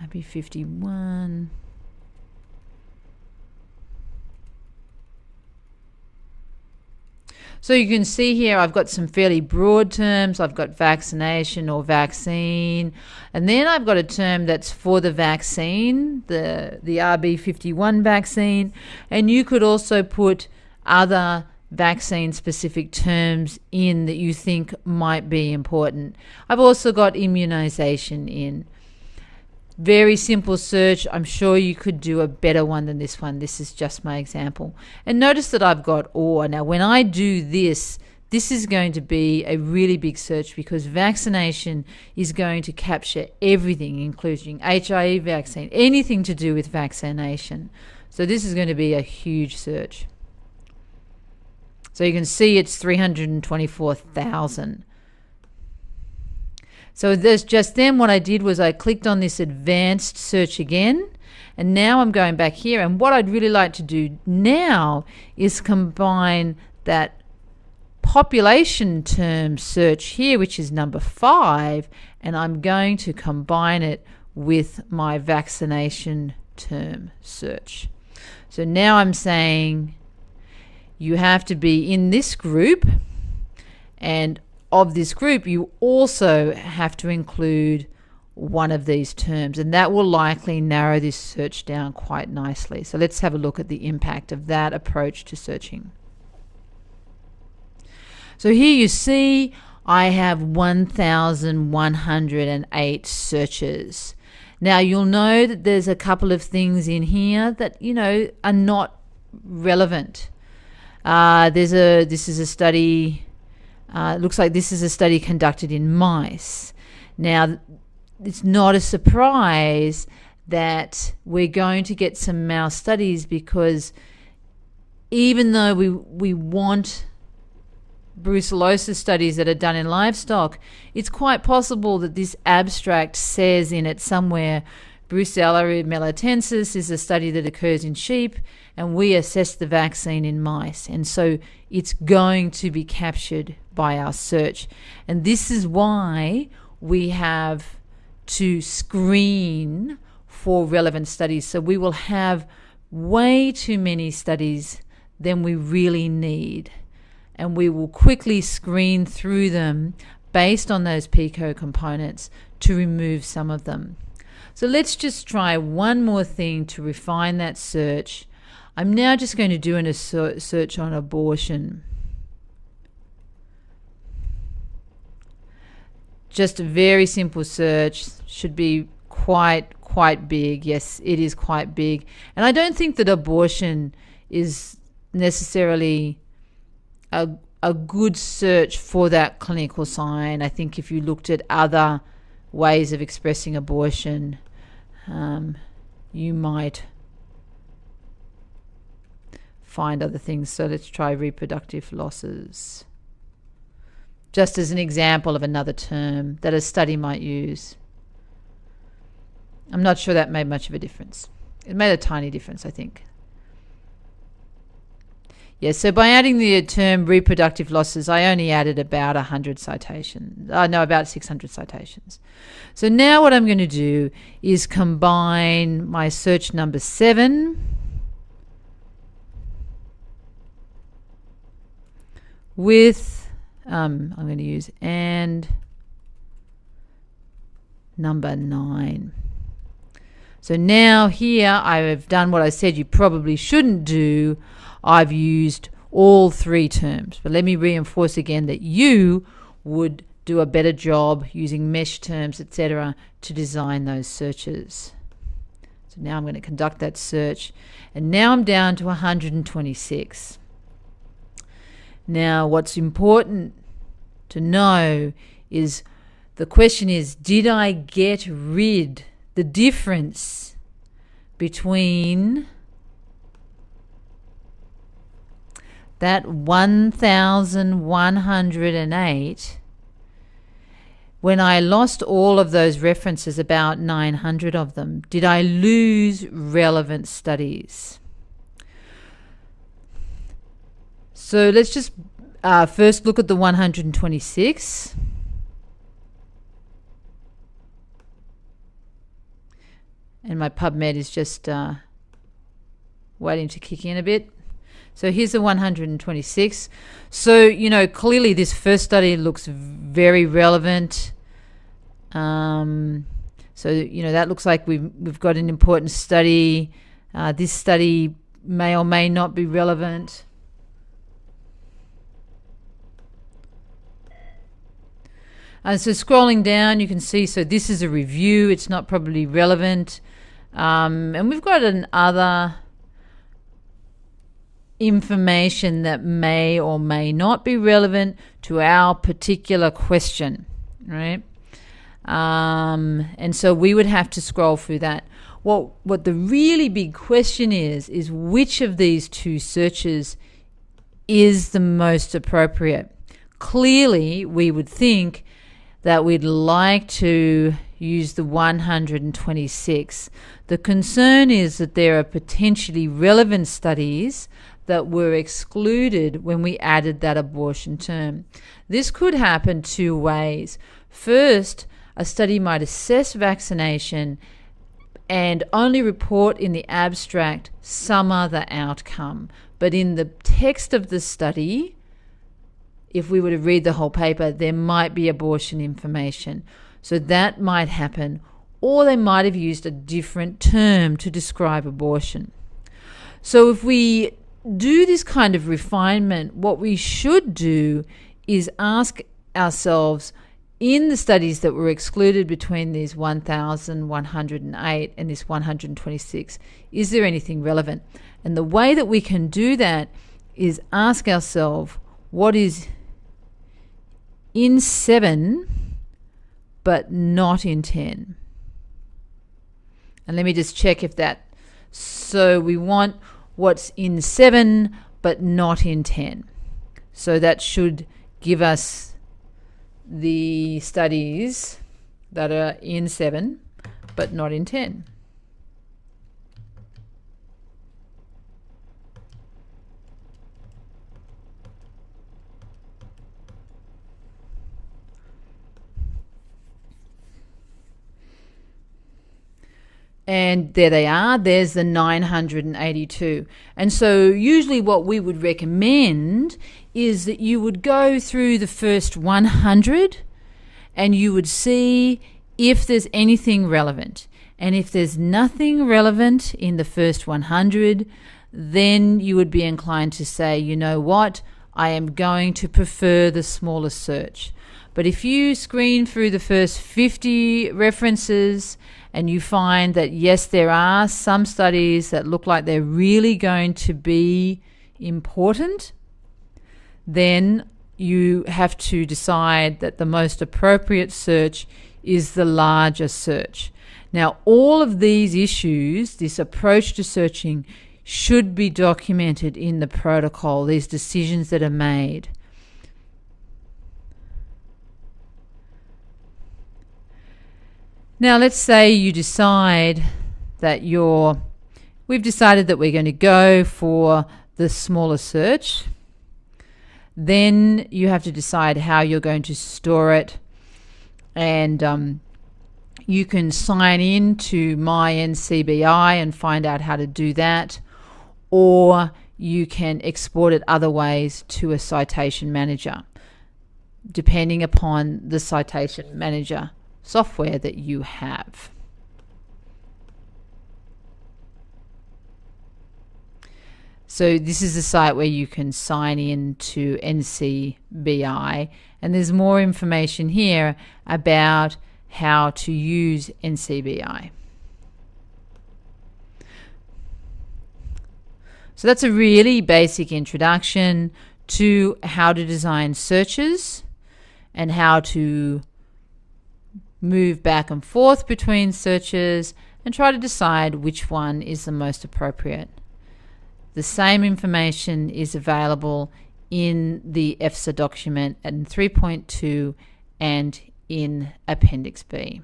RB51. So you can see here I've got some fairly broad terms. I've got vaccination or vaccine, and then I've got a term that's for the vaccine, the RB51 vaccine, and you could also put other vaccine-specific terms in that you think might be important. I've also got immunization in. Very simple search. I'm sure you could do a better one than this one. This is just my example. And notice that I've got or. Now, when I do this, this is going to be a really big search because vaccination is going to capture everything, including HIV vaccine, anything to do with vaccination. So this is going to be a huge search. So you can see it's 324,000. So there's just then what I did was I clicked on this advanced search again, and now I'm going back here, and what I'd really like to do now is combine that population term search here, which is number 5, and I'm going to combine it with my vaccination term search. So now I'm saying you have to be in this group, and of this group you also have to include one of these terms, and that will likely narrow this search down quite nicely. So let's have a look at the impact of that approach to searching. So here you see I have 1,108 searches. Now you'll know that there's a couple of things in here that are not relevant. This is a study. Looks like this is a study conducted in mice. Now, it's not a surprise that we're going to get some mouse studies because even though we want brucellosis studies that are done in livestock, it's quite possible that this abstract says in it somewhere Brucella melitensis is a study that occurs in sheep, and we assess the vaccine in mice. And so it's going to be captured by our search. And this is why we have to screen for relevant studies. So we will have way too many studies than we really need. And we will quickly screen through them based on those PICO components to remove some of them. So let's just try one more thing to refine that search. I'm now just going to do a search on abortion. Just a very simple search, should be quite big. Yes, it is quite big. And I don't think that abortion is necessarily a good search for that clinical sign. I think if you looked at other ways of expressing abortion, you might find other things. So let's try reproductive losses, just as an example of another term that a study might use. I'm not sure that made much of a difference. It made a tiny difference, I think. Yes, so by adding the term reproductive losses, I only added about 100 citations. About 600 citations. So now what I'm going to do is combine my search number 7 with, I'm going to use and number 9. So now here I have done what I said you probably shouldn't do. I've used all 3 terms, but let me reinforce again that you would do a better job using mesh terms, etc., to design those searches. So now I'm going to conduct that search, and now I'm down to 126. Now what's important to know is the question is, did I get rid the difference between that 1,108 when I lost all of those references, about 900 of them? Did I lose relevant studies? So let's just first look at the 126. and my PubMed is just waiting to kick in a bit. So here's the 126. So, clearly this first study looks very relevant. So, that looks like we've got an important study. This study may or may not be relevant. So scrolling down, you can see, so this is a review. It's not probably relevant. And we've got other information that may or may not be relevant to our particular question, right? And so we would have to scroll through that. What the really big question is which of these two searches is the most appropriate? Clearly, we would think that we'd like to use the 126. The concern is that there are potentially relevant studies that were excluded when we added that abortion term. This could happen two ways. First, a study might assess vaccination and only report in the abstract some other outcome. But in the text of the study, if we were to read the whole paper, there might be abortion information. So that might happen. Or they might have used a different term to describe abortion. So if we do this kind of refinement, what we should do is ask ourselves, in the studies that were excluded between these 1,108 and this 126, is there anything relevant? And the way that we can do that is ask ourselves, what is in 7 but not in 10? And let me just check if that... So we want what's in 7 but not in 10. So that should give us the studies that are in 7 but not in 10. And there they are. There's the 982. And so usually what we would recommend is that you would go through the first 100 and you would see if there's anything relevant. And if there's nothing relevant in the first 100, then you would be inclined to say, you know what, I am going to prefer the smaller search. But if you screen through the first 50 references and you find that, yes, there are some studies that look like they're really going to be important, then you have to decide that the most appropriate search is the larger search. Now, all of these issues, this approach to searching, should be documented in the protocol, these decisions that are made. Now, let's say you decide that we've decided that we're going to go for the smaller search. Then you have to decide how you're going to store it. And you can sign in to MyNCBI and find out how to do that. Or you can export it other ways to a citation manager, depending upon the citation manager software that you have. So this is a site where you can sign in to NCBI, and there's more information here about how to use NCBI. So that's a really basic introduction to how to design searches and how to move back and forth between searches and try to decide which one is the most appropriate. The same information is available in the EFSA document in 3.2 and in Appendix B.